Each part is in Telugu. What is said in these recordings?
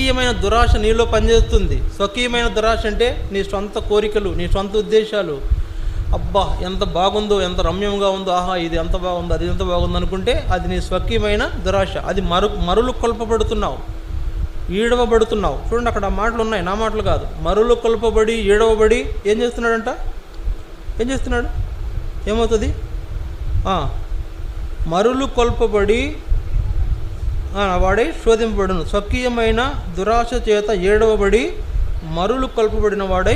స్వకీయమైన దురాశ నీలో పనిచేస్తుంది. స్వకీయమైన దురాశ అంటే నీ సొంత కోరికలు, నీ సొంత ఉద్దేశాలు. అబ్బా ఎంత బాగుందో, ఎంత రమ్యంగా ఉందో, ఆహా ఇది ఎంత బాగుందో, అది ఎంత బాగుందో అనుకుంటే అది నీ స్వకీయమైన దురాశ. అది మరులు కొల్పబడుతున్నావు, ఈడవబడుతున్నావు. చూడండి అక్కడ మాటలు ఉన్నాయి, నా మాటలు కాదు. మరులు కొల్పబడి ఈడవబడి ఏం చేస్తున్నాడంట? ఏం చేస్తున్నాడు? ఏమవుతుంది? మరులు కొల్పబడి వాడే శోధింపబడును. స్వకీయమైన దురాశ చేత ఏడవబడి మరులు కొల్పబడిన వాడై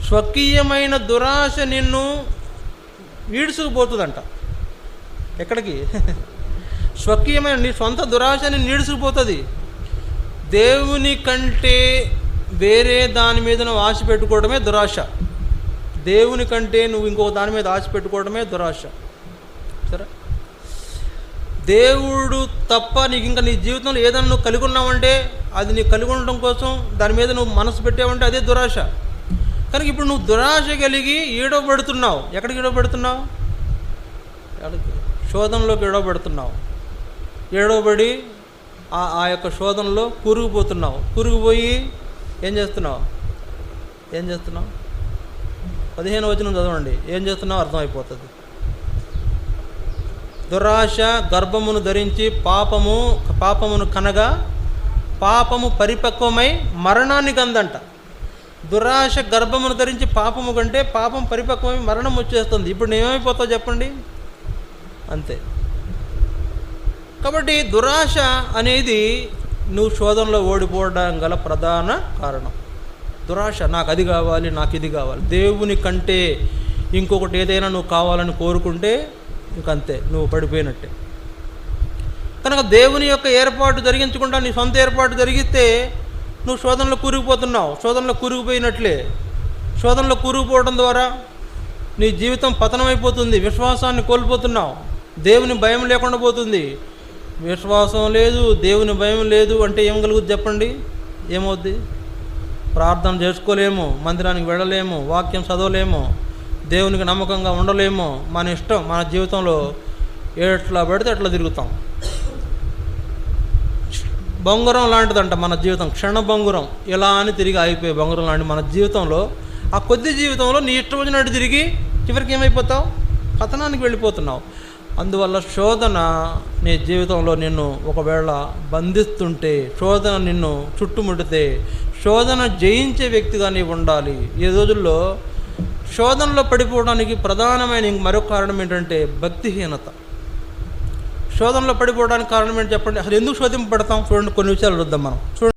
స్వకీయమైన దురాశ నిన్ను ఈడ్చుకుపోతుందంట. ఎక్కడికి? స్వకీయమైన నీ సొంత దురాశ నిన్ను ఈడ్చుకుపోతుంది. దేవుని కంటే వేరే దాని మీద నువ్వు ఆశ పెట్టుకోవడమే దురాశ. దేవుని కంటే నువ్వు ఇంకో దాని మీద ఆశ పెట్టుకోవడమే దురాశ. సరే, దేవుడు తప్ప నీకు ఇంకా నీ జీవితంలో ఏదైనా నువ్వు కలిగి ఉన్నావంటే అది నీకు కలిగి ఉండడం కోసం దాని మీద నువ్వు మనసు పెట్టావంటే అదే దురాశ. కనుక ఇప్పుడు నువ్వు దురాశ కలిగి ఈడవబడుతున్నావు. ఎక్కడికి ఈడవబడుతున్నావు? శోధనలోకి ఈడవబడుతున్నావు. ఏడవబడి ఆ యొక్క శోధనలో కూరుకుపోతున్నావు. కూరుకుపోయి ఏం చేస్తున్నావు? 15వ వచనం చదవండి. ఏం చేస్తున్నావు అర్థమైపోతుంది. దురాశ గర్భమును ధరించి పాపమును కనగా పాపము పరిపక్వమై మరణాన్ని కందంట. దురాశ గర్భమును ధరించి పాపము కంటే పాపం పరిపక్వమై మరణం వచ్చేస్తుంది. ఇప్పుడు నేనేమైపోతావు చెప్పండి? అంతే. కాబట్టి దురాశ అనేది నువ్వు శోధనలో ఓడిపోవడం గల ప్రధాన కారణం. దురాశ, నాకు అది కావాలి, నాకు ఇది కావాలి. దేవుని కంటే ఇంకొకటి ఏదైనా నువ్వు కావాలని కోరుకుంటే ఇంకంతే, నువ్వు పడిపోయినట్టే. కనుక దేవుని యొక్క ఏర్పాటు జరిగించకుండా నీ సొంత ఏర్పాటు జరిగితే నువ్వు శోధనలో కూరుకుపోతున్నావు. శోధనలో కూరుకుపోయినట్లే. శోధనలో కూరుకుపోవడం ద్వారా నీ జీవితం పతనమైపోతుంది. విశ్వాసాన్ని కోల్పోతున్నావు. దేవుని భయం లేకుండా పోతుంది. విశ్వాసం లేదు, దేవుని భయం లేదు అంటే ఏం కలుగుతుంది చెప్పండి? ఏమవుద్ది? ప్రార్థన చేసుకోలేము, మందిరానికి వెళ్ళలేము, వాక్యం చదవలేము, దేవునికి నమ్మకంగా ఉండలేము. మన ఇష్టం, మన జీవితంలో ఎట్లా పడితే అట్లా తిరుగుతాం. బొంగరం లాంటిదంట మన జీవితం, క్షణ బొంగురం. ఇలా అని తిరిగి ఆగిపోయే బొంగరం లాంటి మన జీవితంలో, ఆ కొద్ది జీవితంలో నీ ఇష్టం వచ్చినట్టు తిరిగి చివరికి ఏమైపోతావు? పతనానికి వెళ్ళిపోతున్నావు. అందువల్ల శోధన నీ జీవితంలో నిన్ను ఒకవేళ బంధిస్తుంటే, శోధన నిన్ను చుట్టుముడితే, శోధన జయించే వ్యక్తిగా నీవు ఉండాలి. ఈ రోజుల్లో శోధనలో పడిపోవడానికి ప్రధానమైన మరొక కారణం ఏంటంటే భక్తిహీనత. శోధనలో పడిపోవడానికి కారణం ఏంటి చెప్పండి? అసలు ఎందుకు శోధింపబడతాం? చూడండి, కొన్ని విషయాలు చూద్దాం మనం. చూడండి.